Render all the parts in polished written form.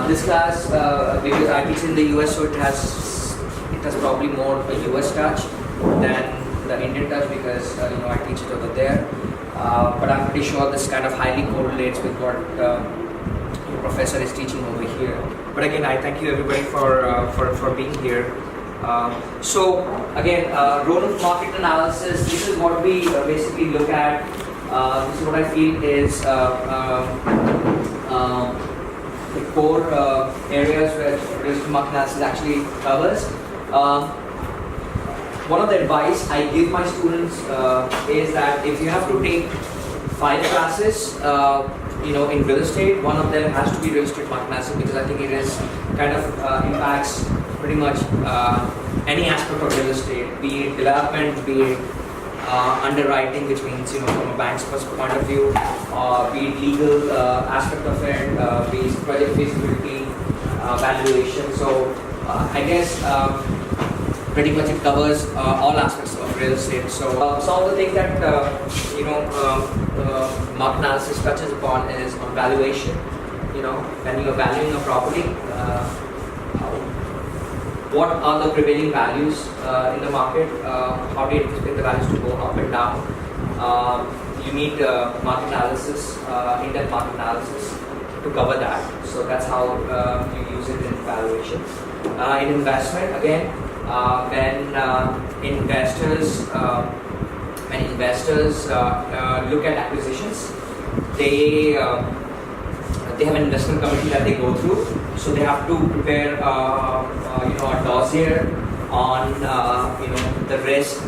This class, because I teach in the US, so it has probably more a US touch than the Indian touch, because I teach it over there. But I'm pretty sure this kind of highly correlates with what your professor is teaching over here. But again, I thank you everybody for being here. So again, role of market analysis. This is what we basically look at. This is what I feel is the core areas where risk market analysis actually covers. One of the advice I give my students is that if you have to take 5 classes, in real estate, one of them has to be real estate market analysis, because I think it is kind of impacts pretty much any aspect of real estate, be it development, be it underwriting, which means from a bank's point of view, be it legal aspect of it, be it project feasibility, valuation. So I guess pretty much it covers all aspects of real estate. So some of the things that market analysis touches upon is on valuation. When you are valuing a property, what are the prevailing values in the market? How do you expect the values to go up and down? You need market analysis, in-depth market analysis to cover that. So that's how you use it in valuation. In investment, again, when investors look at acquisitions, they have an investment committee that they go through. So they have to prepare a dossier on the risk,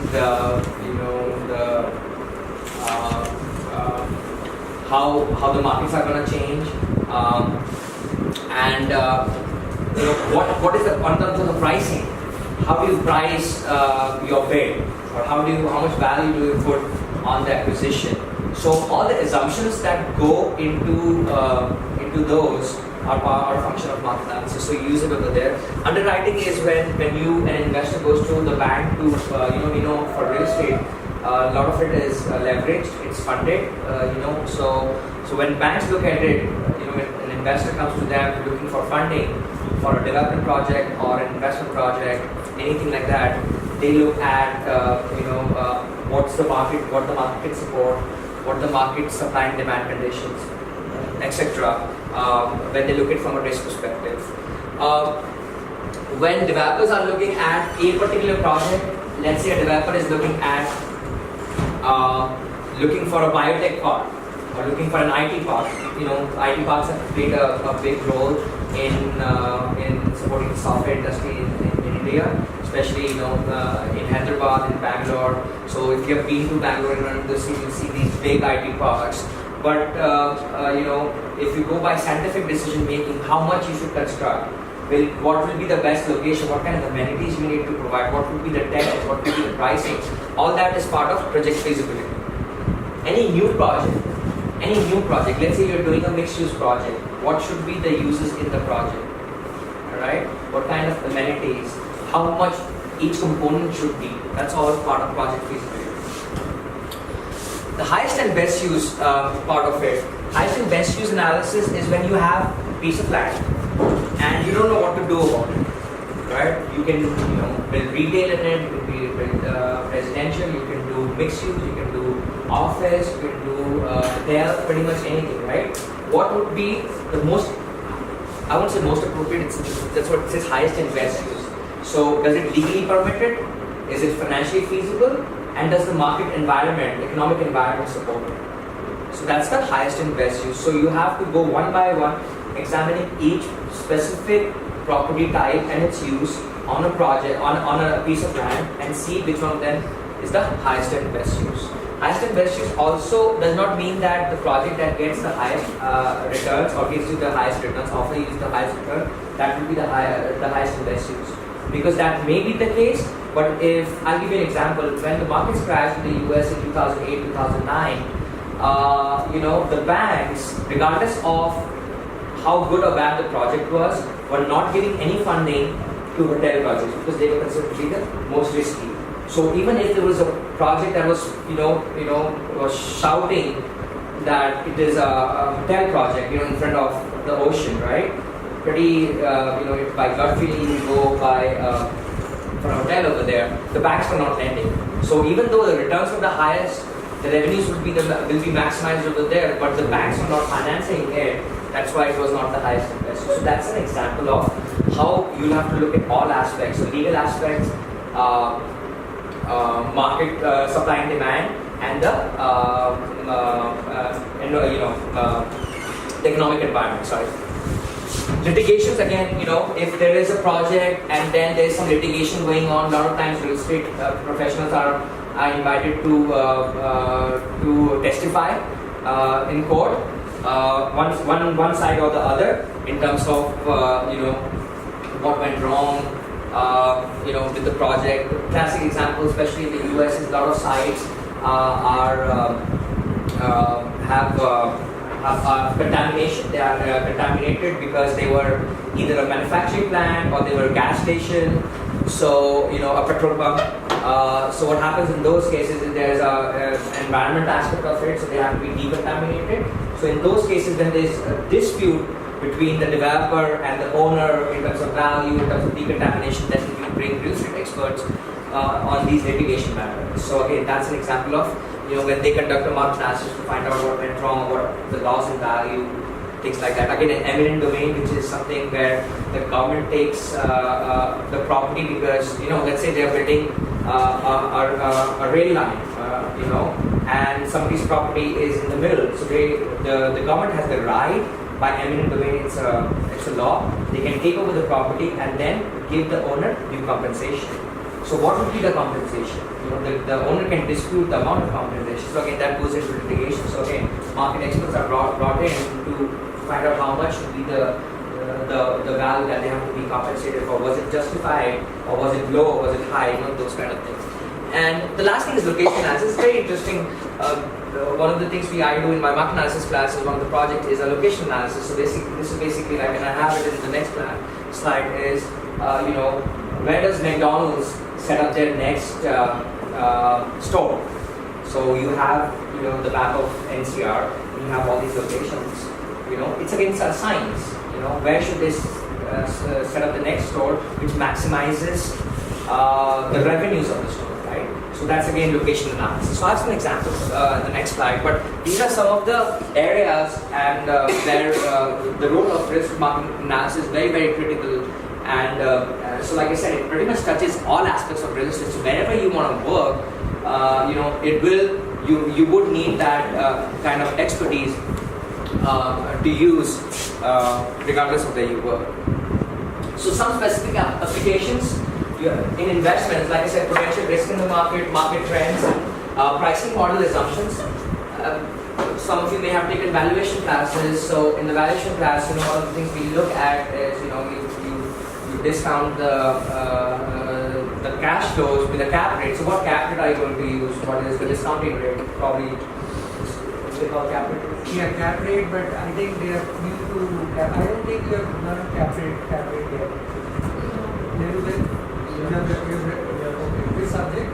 how the markets are going to change, and what is the in terms of the pricing. How do you price your bid, or how much value do you put on the acquisition? So all the assumptions that go into those are a function of market analysis. So you use it over there. Underwriting is when an investor goes to the bank to for real estate. A lot of it is leveraged. It's funded. So when banks look at it, when an investor comes to them looking for funding for a development project or an investment project, anything like that, they look at what's the market, what the market can support, what the market supply and demand conditions, etc. When they look at it from a risk perspective. When developers are looking at a particular project, let's say a developer is looking at looking for a biotech park or looking for an IT park. IT parks have played a big role in supporting the software industry in India, especially in Hyderabad and Bangalore. So if you have been to Bangalore and run this, you will see these big IT parks. But if you go by scientific decision making, how much you should construct, what will be the best location, what kind of amenities you need to provide, what will be the tenants, what will be the pricing, all that is part of project feasibility. Any new project, let's say you're doing a mixed use project, what should be the uses in the project, alright? What kind of amenities, how much each component should be, that's all part of project feasibility. The highest and best use part of it, highest and best use analysis is when you have a piece of land and you don't know what to do about it, right? You can build retail in it, you can build residential, you can do mixed use, you can do office, you can do hotel, pretty much anything, right? What would be the most, I won't say most appropriate, that's what it says, highest and best use. So does it legally permitted? Is it financially feasible? And does the market environment, economic environment support it? So that's the highest and best use. So you have to go one by one, examining each specific property type and its use on a project, on a piece of land, and see which one of them is the highest and best use. Highest and best use also does not mean that the project that gets the highest returns or gives you the highest returns, often use the highest return, that will be the highest and best use. Because that may be the case, but if, I'll give you an example, when the markets crashed in the US in 2008, 2009, the banks, regardless of how good or bad the project was, were not giving any funding to hotel projects because they were considered to be the most risky. So even if there was a project that was, was shouting that it is a hotel project, in front of the ocean, right? pretty, if by gut feeling you go by for a hotel over there, the banks were not lending. So even though the returns were the highest, the revenues will be maximized over there, but the banks were not financing it. That's why it was not the highest investment. So that's an example of how you'll have to look at all aspects, so legal aspects, market supply and demand, and the economic environment. Sorry. Litigations, again, if there is a project and then there's some litigation going on, a lot of times real estate professionals are invited to testify in court, one side or the other, in terms of what went wrong, with the project. Classic example, especially in the US, is a lot of sites have contamination. They are contaminated because they were either a manufacturing plant or they were a gas station, so a petrol pump. So what happens in those cases is there's an environment aspect of it, so they have to be decontaminated. So in those cases, when there's a dispute between the developer and the owner in terms of value, in terms of decontamination, then you bring real estate experts on these litigation matters. So again, that's an example of when they conduct a market analysis to find out what went wrong, what the loss in value, things like that. Again, an eminent domain, which is something where the government takes the property because let's say they're building a rail line, and somebody's property is in the middle. So the government has the right, by eminent domain, it's a law. They can take over the property and then give the owner due compensation. So what would be the compensation? The owner can dispute the amount of compensation. So again, that goes into litigation. So again, market experts are brought in to find out how much would be the value that they have to be compensated for. Was it justified, or was it low, or was it high? Those kind of things. And the last thing is location analysis. It's very interesting. One of the things I do in my market analysis class is one of the project is a location analysis. So this is basically like, and I have it in the next slide, is where does McDonald's set up their next store? So you have the map of NCR. You have all these locations. It's against our science. Where should they set up the next store, which maximizes the revenues of the store, right? So that's again location analysis. So I have some examples in the next slide, but these are some of the areas and where the role of risk market analysis is very, very critical. And so like I said, it pretty much touches all aspects of real estate. So wherever you want to work, you would need that kind of expertise to use regardless of where you work. So some specific applications in investments, like I said, potential risk in the market, market trends, pricing model assumptions. Some of you may have taken valuation classes. So in the valuation class, one of the things we look at is you discount the cash flows with a cap rate. So what cap rate are you going to use? What is the discounting rate? Probably they call cap rate. Yeah, cap rate, but I think they are new to cap. I don't think you have learned cap rate yet. Little bit. This subject.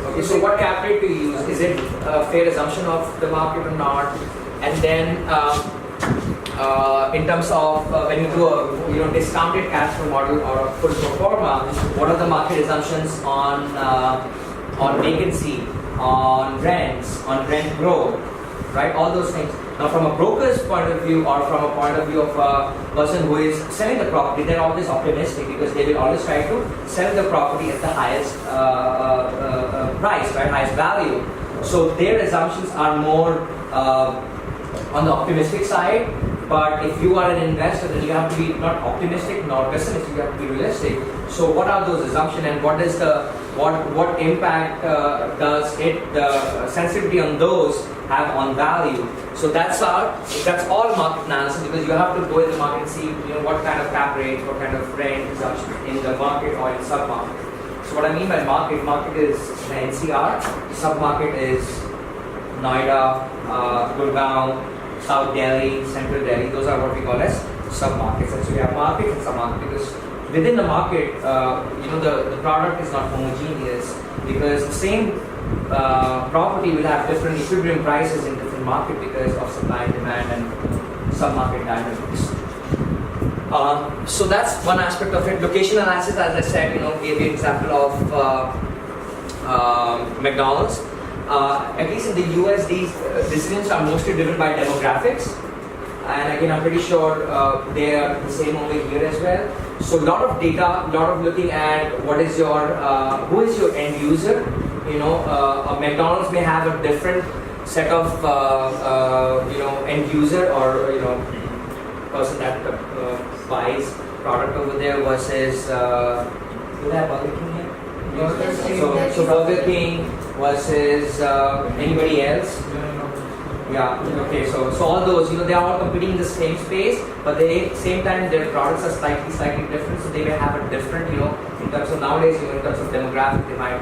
Okay, so what cap rate do you use? Is it a fair assumption of the market or not? And then in terms of when you do a discounted cash flow model or a full pro forma, what are the market assumptions on vacancy, on rents, on rent growth, right? All those things. Now, from a broker's point of view, or from a point of view of a person who is selling the property, they're always optimistic because they will always try to sell the property at the highest price, right? Highest value. So their assumptions are more on the optimistic side. But if you are an investor, then you have to be not optimistic nor pessimistic. You have to be realistic. So what are those assumptions, and what is what impact does the sensitivity on those have on value? So that's all market analysis, because you have to go in the market and see what kind of cap rates, what kind of rent assumption in the market or in sub-market. So what I mean by market is the NCR, sub-market is Noida, Gurgaon, South Delhi, Central Delhi. Those are what we call as sub-markets. And so we have markets and sub-markets, because within the market, the product is not homogeneous, because the same property will have different equilibrium prices in different market because of supply and demand and some market dynamics. So that's one aspect of it. Location analysis, as I said, gave you an example of McDonald's. At least in the US, these decisions are mostly driven by demographics. And again, I'm pretty sure they are the same over here as well. So a lot of data, a lot of looking at what is your, who is your end user. A McDonald's may have a different set of, end user or, person that buys product over there versus, do they have Burger King here? So Burger King versus anybody else. Yeah, okay, so all those, they are all competing in the same space, but they same time their products are slightly different, so they may have a different, in terms of nowadays, in terms of demographic, they might,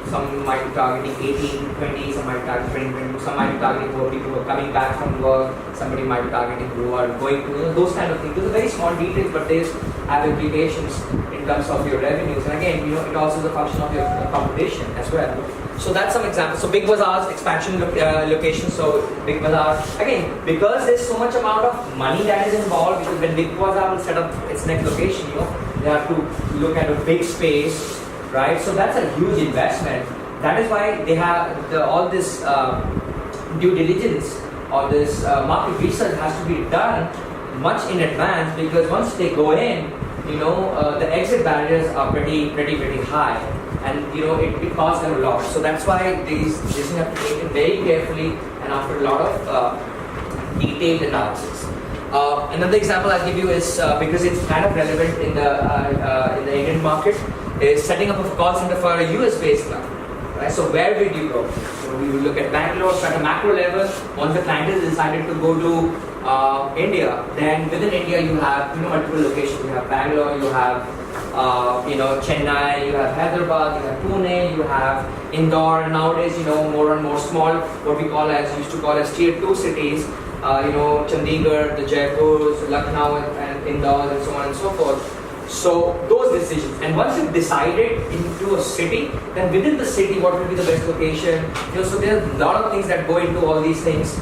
some might be targeting 18 to 20, some might be targeting 20 to 22, some might be targeting more people who are coming back from work, somebody might be targeting who are going to, those kind of things. Those are very small details, but they have implications in terms of your revenues. And again, it also is a function of your competition as well. So that's some examples. So Big Bazaar's expansion location. So Big Bazaar, again, because there's so much amount of money that is involved, because when Big Bazaar will set up its next location, they have to look at a big space, right? So that's a huge investment. That is why they have all this due diligence or this market research has to be done much in advance, because once they go in, the exit barriers are pretty high, and it costs them a lot. So that's why these have to be taken very carefully and after a lot of detailed analysis. Another example I'll give you is because it's kind of relevant in the Indian market, is setting up a call center for a US-based client. Right? So where did you go? So we will look at Bangalore. So at a macro level, once the client has decided to go to India, then within India you have multiple locations. You have Bangalore, you have Chennai, you have Hyderabad, you have Pune, you have Indore. And nowadays, more and more small, what we used to call as tier 2 cities. Chandigarh, the Jaipurs, Lucknow, and Indore, and so on and so forth. So those decisions, and once you've decided into a city, then within the city, what will be the best location? So there's a lot of things that go into all these things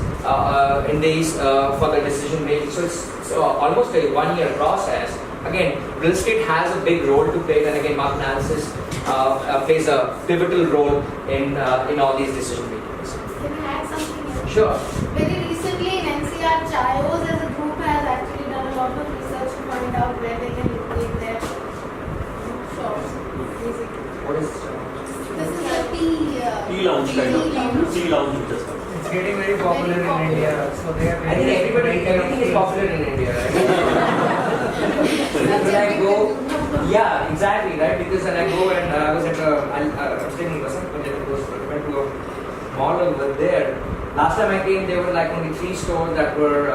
in these for the decision making. So it's almost a 1-year process. Again, real estate has a big role to play, and again, market analysis plays a pivotal role in all these decision makings. Can I add something here? Sure. Very recently in NCR, Chayos as a group has actually done a lot of research to find out where they can locate their shops. Basically. What is This is a tea lounge kind of. lounge. Tea lounge just now. It's getting very popular in India. So they are I think everything is popular in India, right? When I go, yeah, exactly, right? Because when I go and I was at I was staying in Vasant, but I went to a mall over there. Last time I came, there were like only 3 stores that were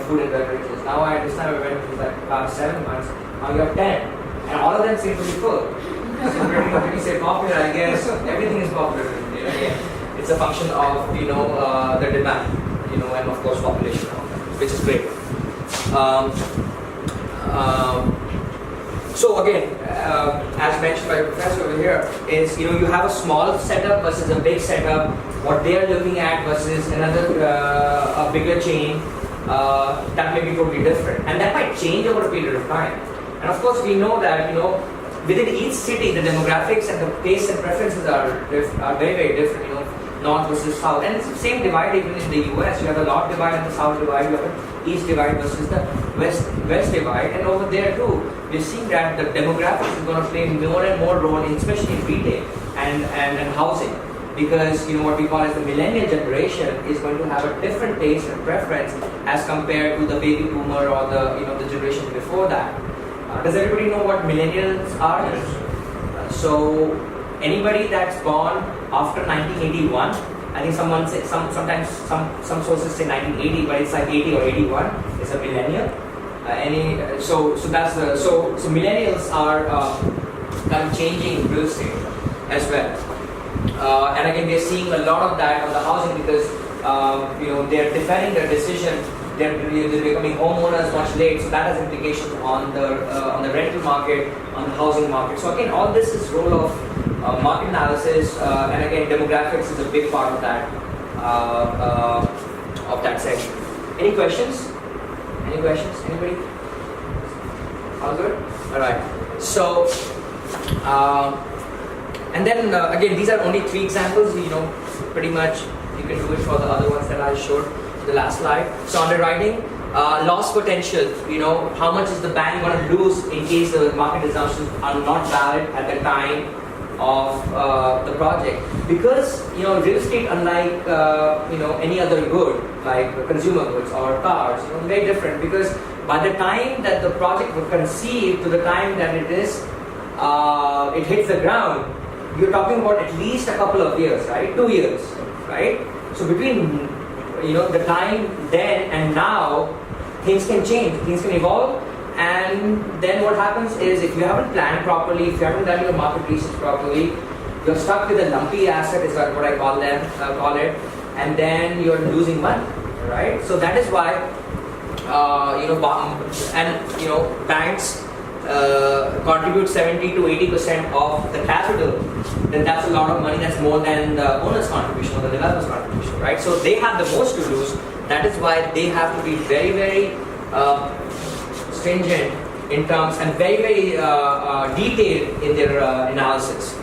food and beverages. Now this time I went, it was like past 7 months. Now you have 10, and all of them seem to be full. So when you say popular, I guess everything is popular in India. It's a function of the demand, and of course population, which is great. So again, as mentioned by the professor over here, is you have a small setup versus a big setup. What they are looking at versus another a bigger chain, that may be totally different, and that might change over a period of time. And of course, we know that within each city, the demographics and the tastes and preferences are very different. North versus south, and it's the same divide even in the US. You have the north divide and the south divide. You have the east divide versus the west divide, and over there too, we're seeing that the demographics is going to play more and more role, especially in retail and housing, because what we call as the millennial generation is going to have a different taste and preference as compared to the baby boomer or the generation before that. Does everybody know what millennials are? So anybody that's born after 1981, I think sometimes some sources say 1980, but it's like 80 or 81 is a millennial. So millennials are kind of changing real estate as well. And again, we're seeing a lot of that on the housing because they're deferring their decision. They're becoming homeowners much late, so that has implications on the rental market, on the housing market. So again, all this is role of market analysis, and again, demographics is a big part of that section. Any questions? Any questions? Anybody? All good? Alright. So, and then again, these are only 3 examples. Pretty much you can do it for the other ones that I showed the last slide. So underwriting, loss potential. How much is the bank going to lose in case the market assumptions are not valid at the time of the project? Because real estate, unlike any other good like consumer goods or cars, very different. Because by the time that the project was conceived to the time that it hits the ground, you're talking about at least a couple of years, right? 2 years, right? So between the time then and now, things can change, things can evolve, and then what happens is, if you haven't planned properly, if you haven't done your market research properly, you're stuck with a lumpy asset, is what I call it, and then you're losing money, right? So that is why banks contribute 70 to 80% of the capital. Then that's a lot of money. That's more than the owner's contribution or the developer's contribution, right? So they have the most to lose. That is why they have to be very, very stringent in terms and very, very detailed in their analysis.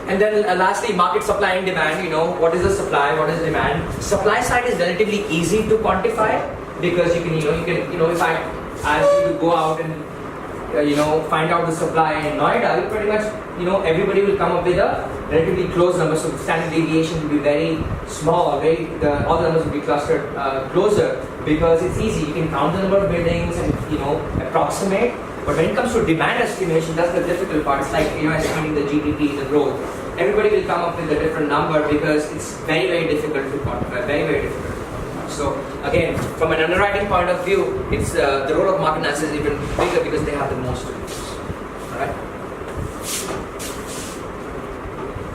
And then lastly, market supply and demand. What is the supply? What is demand? Supply side is relatively easy to quantify because you can if I ask you to go out and find out the supply in Noida, you pretty much, everybody will come up with a relatively close number. So standard deviation will be very small, all the numbers will be clustered closer because it's easy. You can count the number of buildings and, approximate. But when it comes to demand estimation, that's the difficult part. It's like, estimating the GDP, the growth. Everybody will come up with a different number because it's very, very difficult to quantify, very, very difficult. So again, from an underwriting point of view, it's the role of market analysis is even bigger because they have the most to lose. Alright.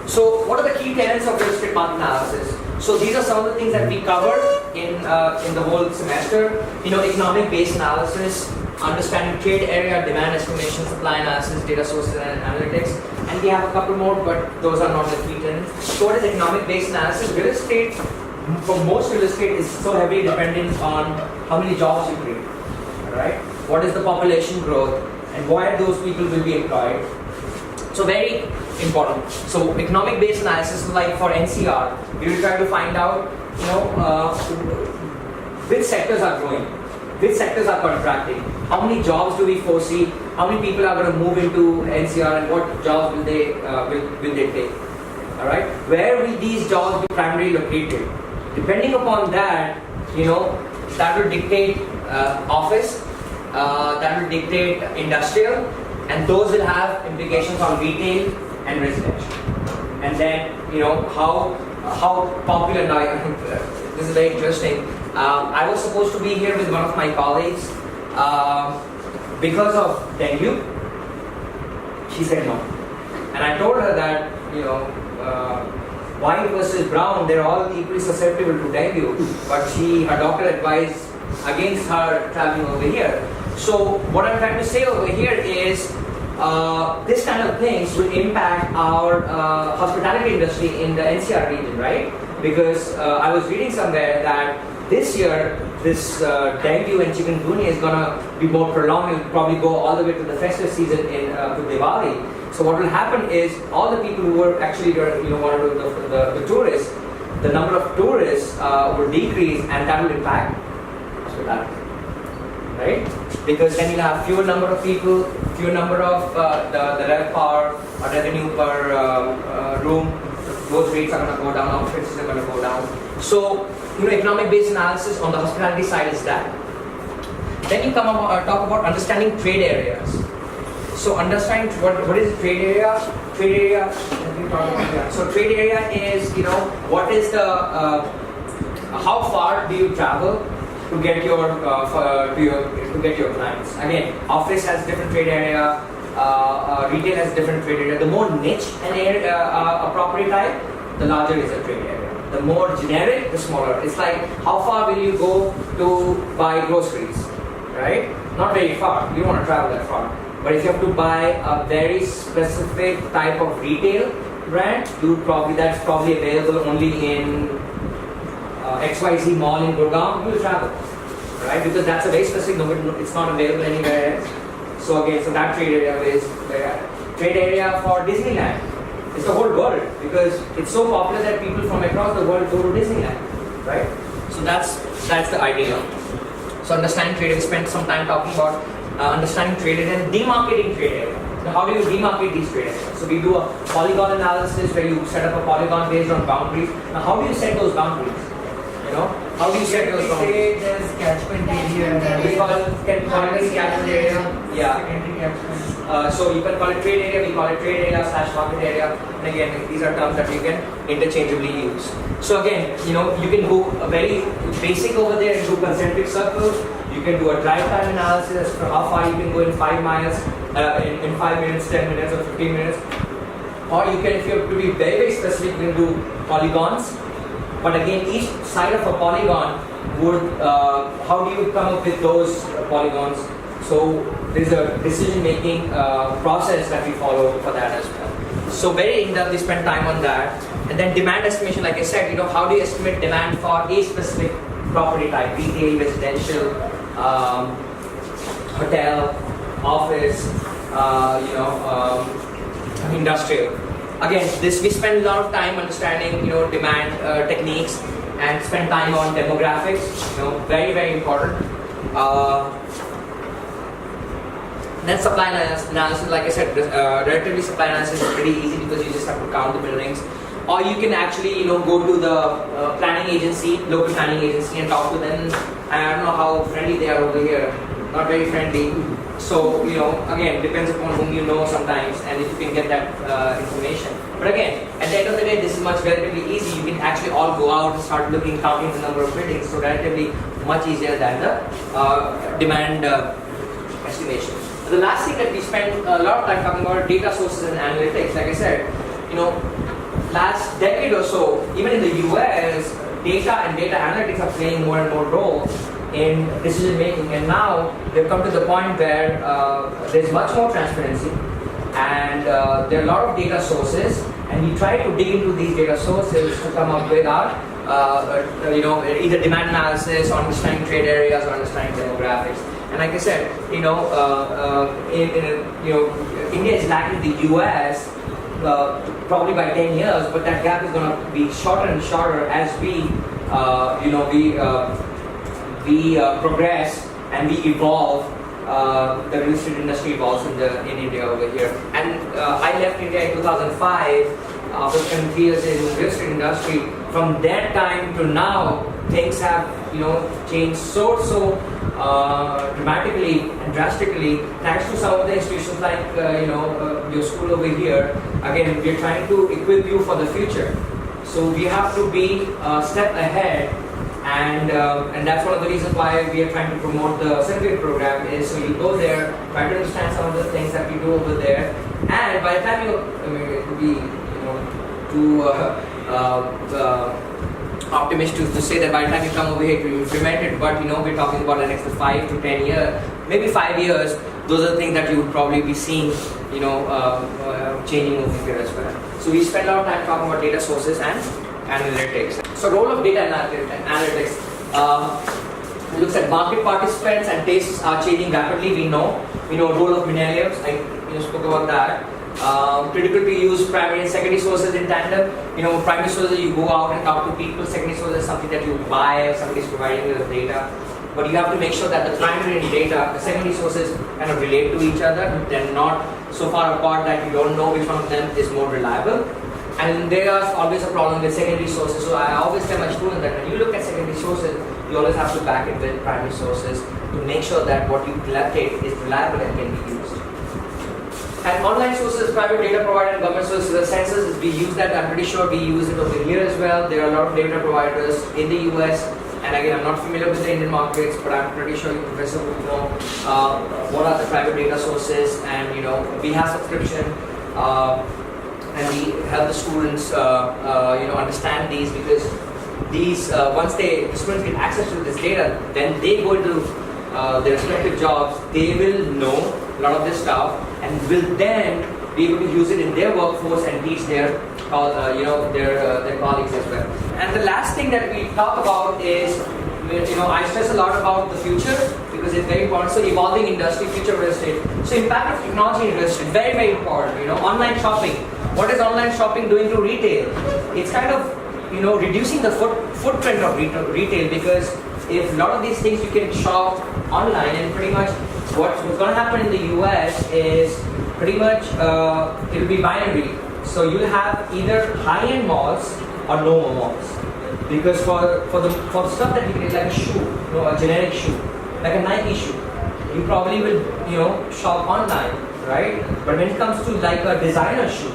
So what are the key tenets of real estate market analysis? So these are some of the things that we covered in the whole semester. Economic-based analysis, understanding trade area, demand estimation, supply analysis, data sources and analytics. And we have a couple more, but those are not the key tenets. So what is economic-based analysis? Real estate, for most real estate, is so heavily dependent on how many jobs you create, right? What is the population growth, and why those people will be employed. So very important. So economic-based analysis, like for NCR, we will try to find out, which sectors are growing, which sectors are contracting, how many jobs do we foresee, how many people are going to move into NCR, and what jobs will they take. All right, where will these jobs be primarily located? Depending upon that, that will dictate office, that will dictate industrial, and those will have implications on retail and residential. And then, how popular now. This is very interesting. I was supposed to be here with one of my colleagues because of dengue. She said no, and I told her that white versus brown, they're all equally susceptible to dengue, but her doctor advised against her traveling over here. So what I'm trying to say over here is this kind of things will impact our hospitality industry in the NCR region, right? Because I was reading somewhere that this year this dengue and chikungunya is going to be more prolonged. It will probably go all the way to the festive season to Diwali. So what will happen is all the people who were actually the tourists, the number of tourists will decrease, and that will impact hospitality, right? Because then you'll have fewer number of people, fewer number of the RevPAR or revenue per room. Those rates are going to go down, occupancies are going to go down. So economic-based analysis on the hospitality side is that. Then you talk about understanding trade areas. So understand what is trade area? Trade area. So trade area is what is the how far do you travel to get your clients? Again, office has different trade area. Retail has different trade area. The more niche a property type, the larger is the trade area. The more generic, the smaller. It's like how far will you go to buy groceries, right? Not very far. You don't want to travel that far. But if you have to buy a very specific type of retail brand, that's probably available only in XYZ mall in Gurgaon, you will travel, right? Because that's a very specific number, it's not available anywhere else. So again, so that trade area is trade area for Disneyland. It's the whole world because it's so popular that people from across the world go to Disneyland, right? So that's the idea. So understanding trade area, we spent some time talking about understanding trade area and demarcating trade area. Now how do you demarcate these trade areas? So we do a polygon analysis where you set up a polygon based on boundaries. Now how do you set those boundaries? You know, how do you set those boundaries? Say there's catchment area. We call it catchment area. Yeah. Secondary catchment. So you can call it trade area, we call it trade area / market area. And again, these are terms that you can interchangeably use. So again, you know, you can go a very basic over there and do concentric circles. You can do a drive time analysis for how far you can go in 5 miles, in 5 minutes, 10 minutes, or 15 minutes. Or you can, if you have to be very, very specific, you can do polygons. But again, each side of a polygon would, how do you come up with those polygons? So there's a decision-making process that we follow for that as well. So very in-depth, we spend time on that. And then demand estimation, like I said, you know, how do you estimate demand for a specific property type, retail, residential, hotel, office, industrial. Again, this we spend a lot of time understanding, you know, demand techniques and spend time on demographics. You know, very, very important. Then supply analysis, like I said, relatively supply analysis is pretty easy because you just have to count the buildings. Or you can actually, you know, go to the planning agency, local planning agency, and talk to them. I don't know how friendly they are over here. Not very friendly. So, you know, again, depends upon whom you know sometimes, and if you can get that information. But again, at the end of the day, this is much relatively easy. You can actually all go out and start looking, counting the number of buildings. So relatively much easier than the demand estimation. The last thing that we spend a lot of time talking about are data sources and analytics. Like I said, you know, last decade or so, even in the US, data and data analytics are playing more and more role in decision making, and now they've come to the point where there's much more transparency, and there are a lot of data sources, and we try to dig into these data sources to come up with our either demand analysis, or understanding trade areas, or understanding demographics. And like I said, you know, India is lagging the US probably by 10 years, but that gap is going to be shorter and shorter as we progress and we evolve. The real estate industry evolves in India over here. And I left India in 2005 after spending 3 years in the real estate industry. From that time to now, things have, you know, changed so dramatically and drastically, thanks to some of the institutions like your school over here. Again, we're trying to equip you for the future, so we have to be a step ahead, and that's one of the reasons why we are trying to promote the certificate program. Is so you go there, try to understand some of the things that we do over there, and by the time it would be, optimistic to say that by the time you come over here to implement it, but you know, we're talking about the next 5 to 10 years, maybe 5 years. Those are the things that you would probably be seeing, changing over here as well. So we spend a lot of time talking about data sources and analytics. So role of data analytics looks at market participants and tastes are changing rapidly. We know role of millennials. I spoke about that. Critical to use primary and secondary sources in tandem. Primary sources, you go out and talk to people. Secondary sources is something that you buy, somebody's providing you with data. But you have to make sure that the primary and the secondary sources kind of relate to each other. They're not so far apart that you don't know which one of them is more reliable. And there is always a problem with secondary sources. So I always tell my students that when you look at secondary sources, you always have to back it with primary sources to make sure that what you collected is reliable and can be used. And online sources, private data provider and government sources, the census, we use that. I'm pretty sure we use it over here as well. There are a lot of data providers in the US. And again, I'm not familiar with the Indian markets, but I'm pretty sure you professor would know what are the private data sources. And we have subscription, and we help the students understand these, because these once the students get access to this data, then they go into their respective jobs. They will know a lot of this stuff and will then be able to use it in their workforce and teach their colleagues as well. And the last thing that we talk about is, I stress a lot about the future because it's very important. So evolving industry, future real estate. So impact of technology in real estate, very, very important. Online shopping. What is online shopping doing to retail? It's kind of, reducing the footprint of retail, because if a lot of these things you can shop online, and pretty much what's going to happen in the US is pretty much it will be binary. So you'll have either high-end malls or no malls. Because for the stuff that you get, like a shoe, a generic shoe, like a Nike shoe, you probably will shop online, right? But when it comes to like a designer shoe,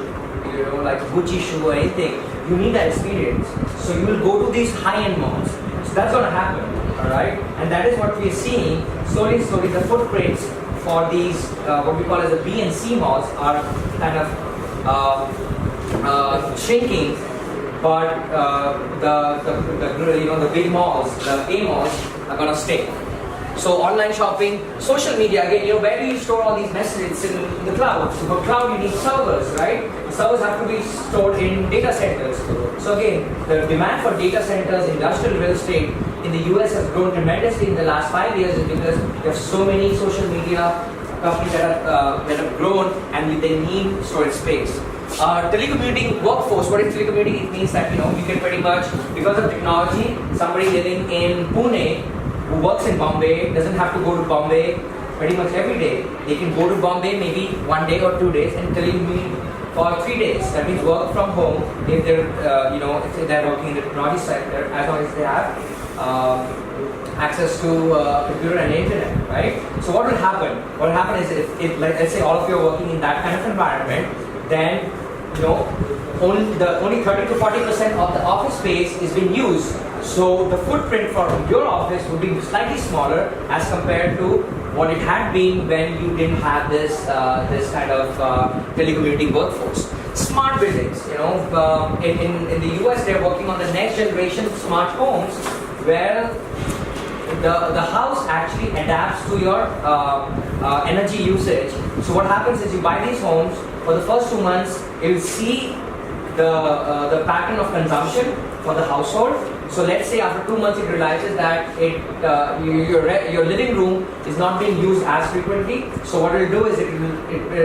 like Gucci shoe or anything, you need that experience. So you will go to these high-end malls. So that's going to happen, all right? And that is what we are seeing slowly. The footprints for these what we call as the B and C malls are kind of shrinking. But the big malls, the A malls, are gonna stay. So online shopping, social media, again, where do you store all these messages? In the cloud. So for cloud, you need servers, right? The servers have to be stored in data centers. So again, the demand for data centers, industrial real estate in the US has grown tremendously in the last 5 years, because there are so many social media companies that have grown, and they need storage space. Telecommuting workforce. What is telecommuting? It means that you can pretty much, because of technology, somebody living in Pune who works in Bombay doesn't have to go to Bombay pretty much every day. They can go to Bombay maybe 1 day or 2 days and telecommute for 3 days. That means work from home if they're if they're working in the technology sector, as long as they have access to computer and internet, right? So what will happen? What will happen is if let's say all of you are working in that kind of environment, then only 30 to 40% of the office space is being used. So the footprint for your office would be slightly smaller as compared to what it had been when you didn't have this kind of telecommuting workforce. Smart buildings. In the US they're working on the next generation smart homes, where the house actually adapts to your energy usage. So what happens is you buy these homes. For the first 2 months, you will see the pattern of consumption for the household. So let's say after 2 months it realizes that your living room is not being used as frequently. So what it will do is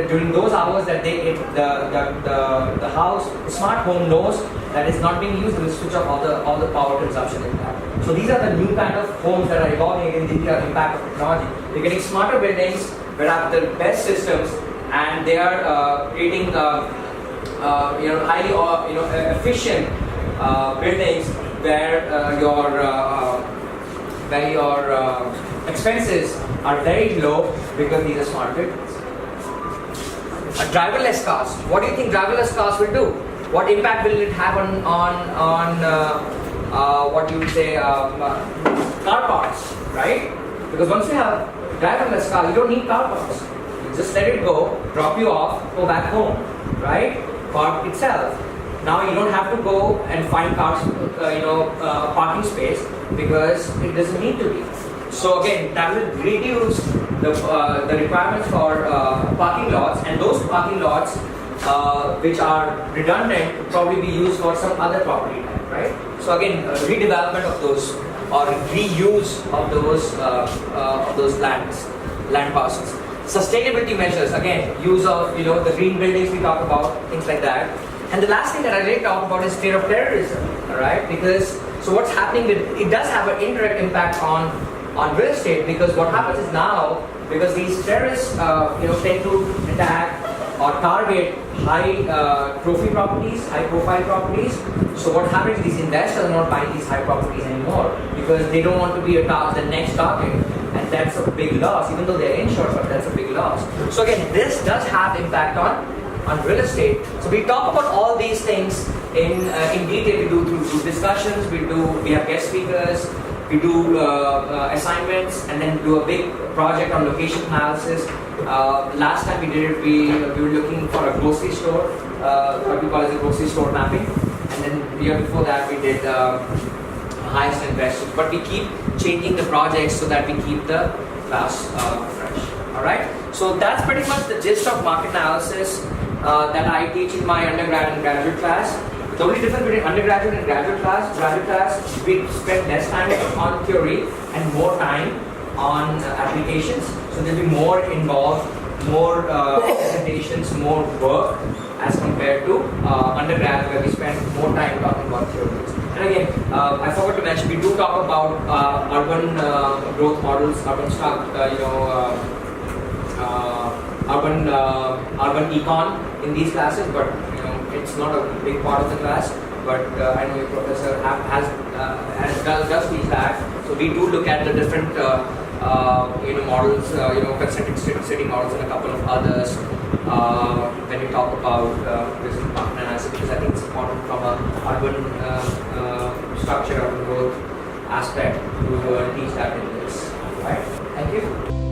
during those hours that the house, the smart home knows that it's not being used, it will switch off all the power consumption in that. So these are the new kind of homes that are evolving in the impact of technology. They're getting smarter buildings that have the best systems, and they are creating highly efficient buildings where your expenses are very low because these are smart buildings. Driverless cars. What do you think driverless cars will do? What impact will it have on what you would say car parks, right? Because once you have driverless car, you don't need car parks. Just let it go, drop you off, go back home, right? Park itself. Now you don't have to go and find cars, parking space, because it doesn't need to be. So again, that will reduce the requirements for parking lots, and those parking lots which are redundant will probably be used for some other property type, right? So again, redevelopment of those or reuse of those land parcels. Sustainability measures, again, use of the green buildings we talk about, things like that. And the last thing that I really talk about is fear of terrorism, all right? Because so what's happening it does have an indirect impact on real estate, because what happens is now, because these terrorists tend to attack or target high trophy properties, high profile properties. So what happens is these investors are not buying these high properties anymore, because they don't want to be the next target. And that's a big loss, even though they're insured, but that's a big loss. So again, this does have impact on real estate. So we talk about all these things in detail. We do through discussions, we have guest speakers, we do assignments, and then do a big project on location analysis. Last time we did it, we were looking for a grocery store, what we call as a grocery store mapping. And then the year before that we did highest and best. But we keep changing the projects so that we keep the class fresh. Alright? So that's pretty much the gist of market analysis that I teach in my undergrad and graduate class. The only difference between undergraduate and graduate class, we spend less time on theory and more time on applications. So there'll be more involved, more presentations, more work as compared to undergrad, where we spend more time talking about theories. And again, I forgot to mention, we do talk about urban growth models, urban urban econ in these classes, but it's not a big part of the class. But I know your professor does teach that. So we do look at the different models, concentric city models, and a couple of others when we talk about this market analysis, because I think it's important from a urban structure, urban growth aspect to teach that in this. Right? Thank you.